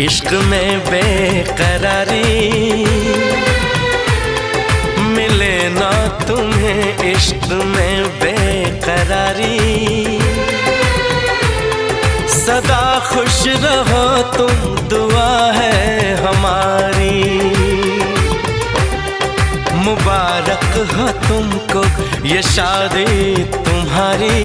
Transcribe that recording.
इश्क में बेकरारी मिले ना तुम्हें, इश्क में बेकरारी। सदा खुश रहो तुम, दुआ है हमारी। मुबारक हो तुमको ये शादी तुम्हारी।